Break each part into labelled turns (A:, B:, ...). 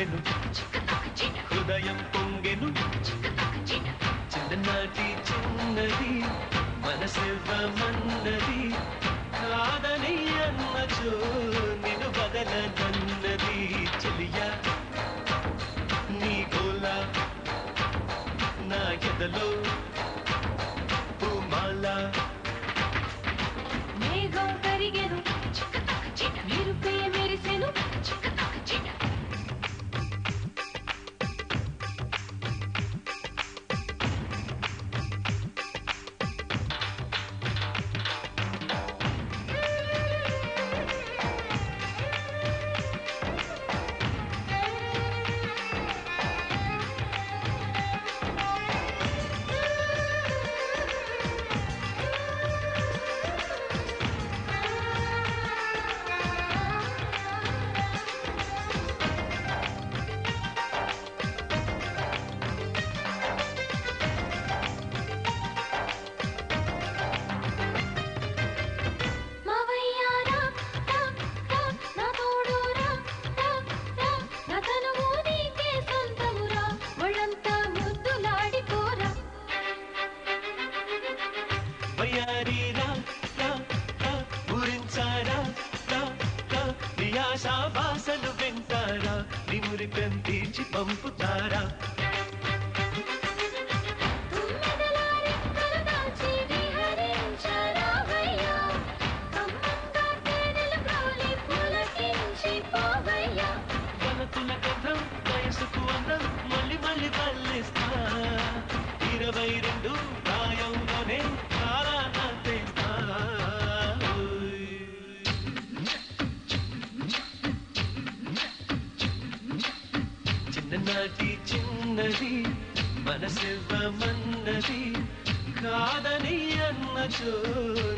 A: మెరిసెను హృదయం పొంగెను చిన్ననాటి చిన్నది మనసివ్వమన్నది కాదని అన్నచో నిన్ను బదలనన్నది చెలియా నీ గోలా నా ఎదలో పూమాల
B: మేఘం కరిగెను మెరుపే మెరిసెను
A: భాషలు వింటారా నిమురి పెంపించి పంపుతారా గలతుల గంధం వయసుకు అందం మళ్ళీ మళ్ళీ పల్లిస్తా 22 ప్రాయంలోనే చాలా తెస్తా చిన్ననాటి చిన్నది మనసివ్వమన్నది కాదని అన్నచో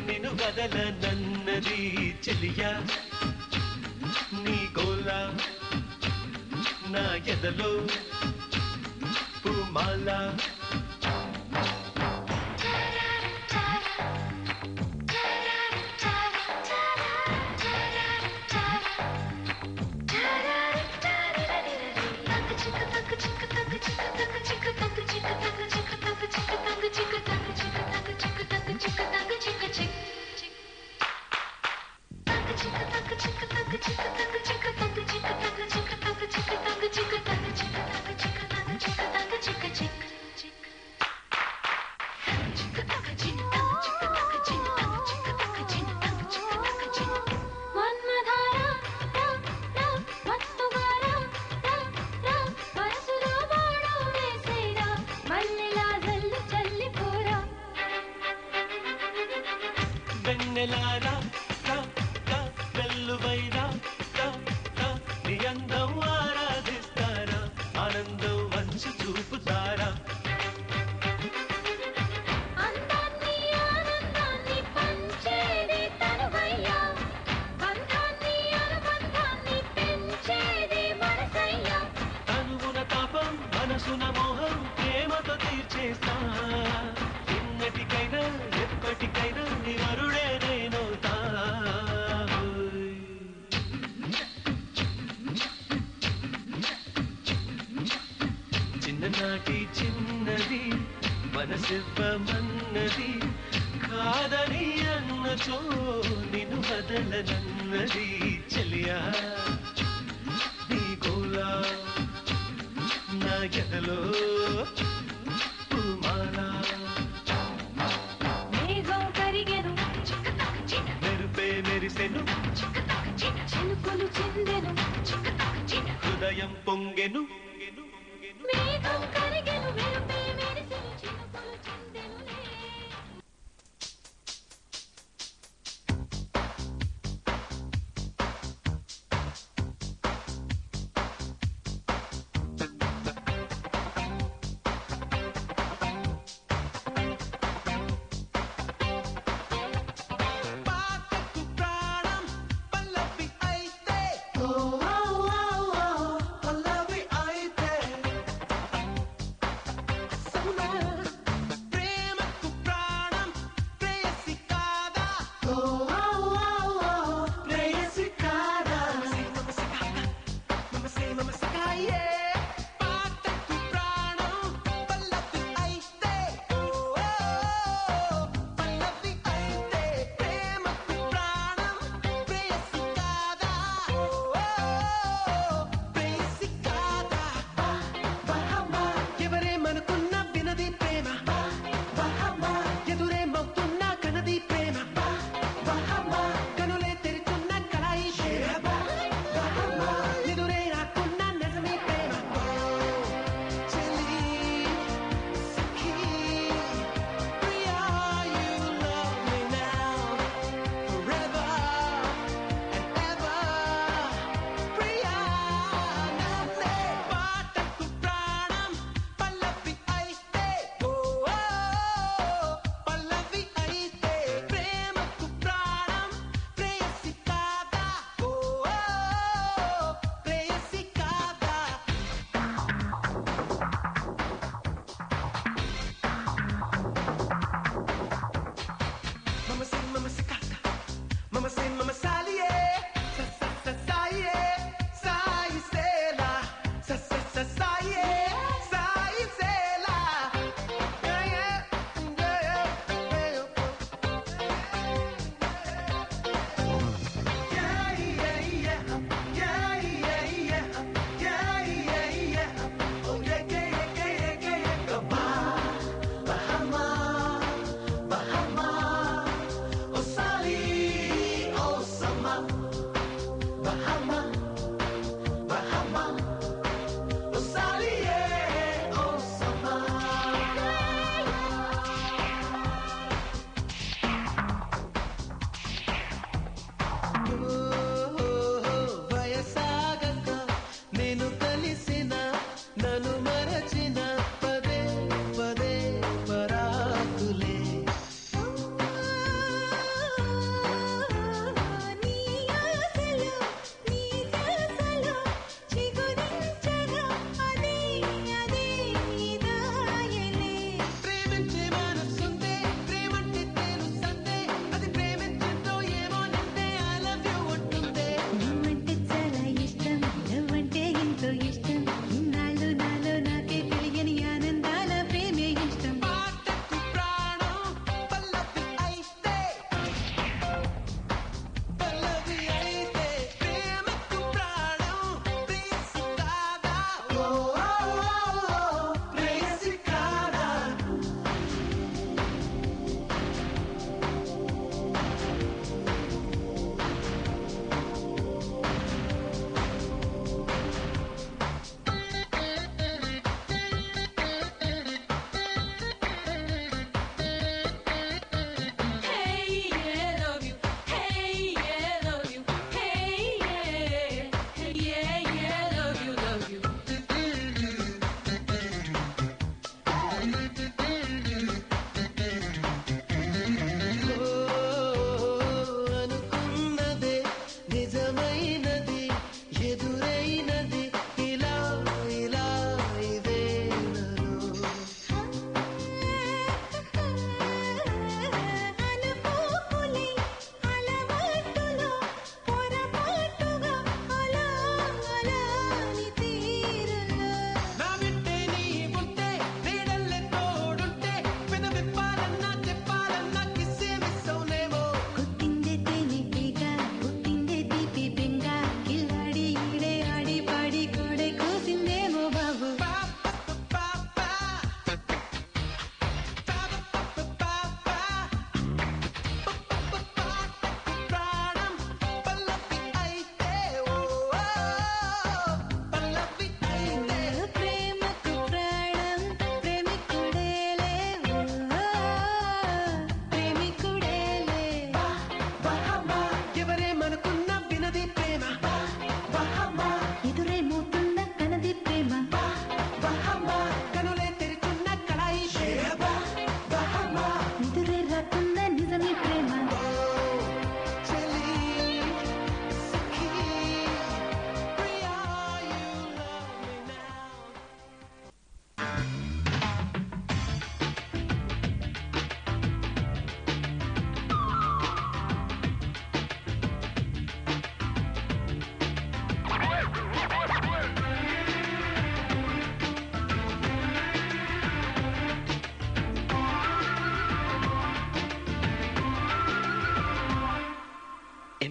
A: నిన్ను బదలనన్నది చెలియా నీ గోలా నా ఎదలో పూమాల వెన్నెలారా వెల్లువైరా నీ అందం ఆరాధిస్తారా ఆనందం వంచి చూపుతారా తనువున తాపం మనసున మోహం ప్రేమతో తీర్చేస్తా ఎన్నటికైనా ఎప్పటికైనా నివరుడే నేనవుతా చిన్ననాటి చిన్నది మనసివ్వమన్నది కాదని అన్నచో నిన్ను బదలనన్నది చెలియా నీ గోలా నా ఎదలో పూమాల మెరుపే మెరిసెను
B: చినుకులు చిందెను
A: హృదయం పొంగెను
B: మేఘం కరిగెను మెరుపే మెరిసెను చినుకులు చిందెనులే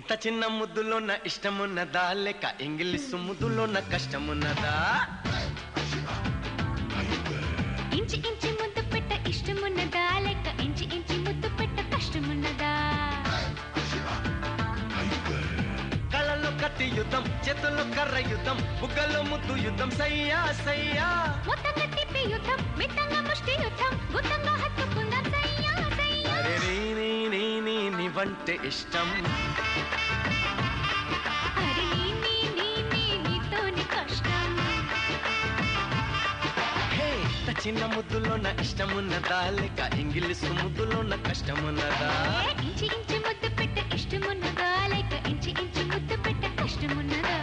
C: ఇంత చిన్న ముద్దులోన ఇష్టమున్నదా లేక ఇంగ్లీషు ముద్దులోన కష్టమున్నదా?
B: ఇంచి ఇంచి ముద్దు పెట్ట ఇష్టమున్నదా లేక ఇంచి ఇంచి ముద్దు పెట్ట కష్టమున్నదా?
C: కళ్ళలో కత్తి యుద్ధం, చేతుల్లో కర్ర యుద్ధం, బుగ్గలో ముద్దు యుద్ధం, సయ్యా సయ్యా.
B: మొత్తంగా తిప్పి యుద్ధం, మిత్తంగా ముష్టి యుద్ధం, గుత్తంగా హత్తుకుందాం సయ్యా సయ్యా.
C: అరే నీవంటే ఇష్టం,
B: అరే నీతోని కష్టం.
C: హే చిన్న ముద్దులోన ఇష్టమున్నదా లేక ఇంగ్లీషు ముద్దులోన కష్టమున్నదా?
B: ఇంచి ఇంచి ముద్దు పెట్ట ఇష్టమున్నదా లేక ఇంచి ఇంచి ముద్దు పెట్ట కష్టమున్నదా?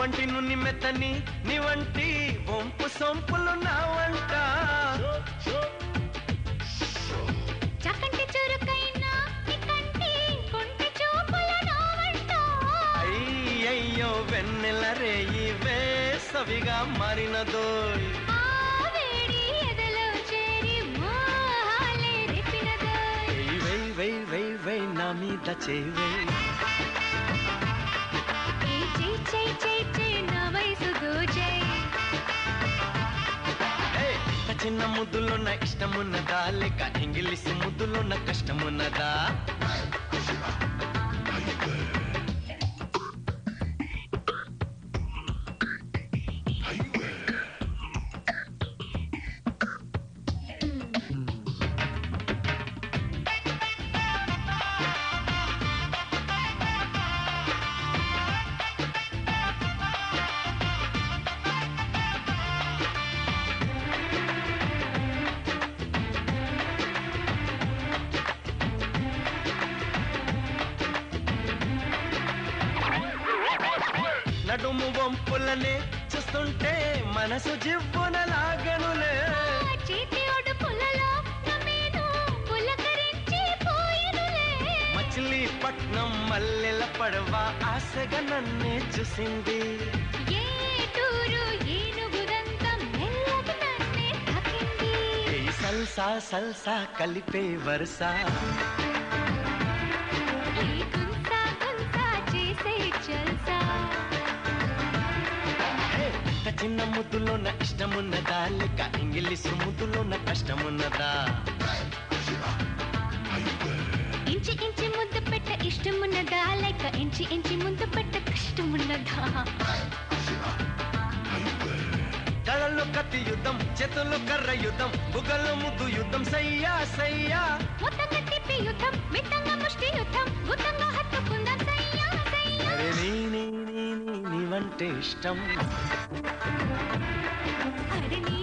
C: వంటి నున్ని మెత్తని నీ వంటి వంపు సొంపులు నా వంట.
B: చకంటి చురుకైనా నీ కంటి కొంటి చూపుల నా వంట.
C: అయ్యయ్యో వెన్నెల రేయి వేసవిగా మారినదోయ్.
B: ఆ వేడి ఎదలో చేరి మోహాలే రేపినదోయ్.
C: వై నా మీద చేయి. చిన్న ముద్దులోన ఇష్టమున్నదా లేక ఇంగ్లీషు ముద్దులోన కష్టమున్నదా? నడుము వంపులనే చూస్తుంటే మనసు జివ్వున లాగనులే.
B: చేతి ఒడుపులలో నమేను పులకరించి పోయినులే.
C: మచిలీపట్నం మల్లెల పడవ ఆశగా నన్నే చూసింది.
B: ఏ టూరు ఏనుగుదంతం మెల్లగా నన్నే తాకింది.
C: సల్సా సల్సా కలిపే వరుస,
B: ఈ గుంసా గుంసా చేసే జల్సా.
C: చిన్న ముద్దులోన ఇష్టమున్నదా లేక ఇంగ్లీషు ముద్దులోన కష్టమున్నదా?
B: ఇంచి ఇంచి ముద్దు పెట్ట ఇష్టమున్నదా లేక ఇంచి ఇంచి ముద్దు పెట్ట కష్టమున్నదా?
C: కళ్ళలో కత్తి యుద్ధం, చేతుల్లో కర్ర యుద్ధం, బుగ్గలో ముద్దు యుద్ధం, సయ్యా సయ్యా.
B: మొత్తంగా తిప్పి యుద్ధం, మిత్తంగా ముష్టి యుద్ధం, గుత్తంగా హత్తుకుందాం సయ్యా సయ్యా.
C: అరే నీవంటే ఇష్టం,
B: అరే నీ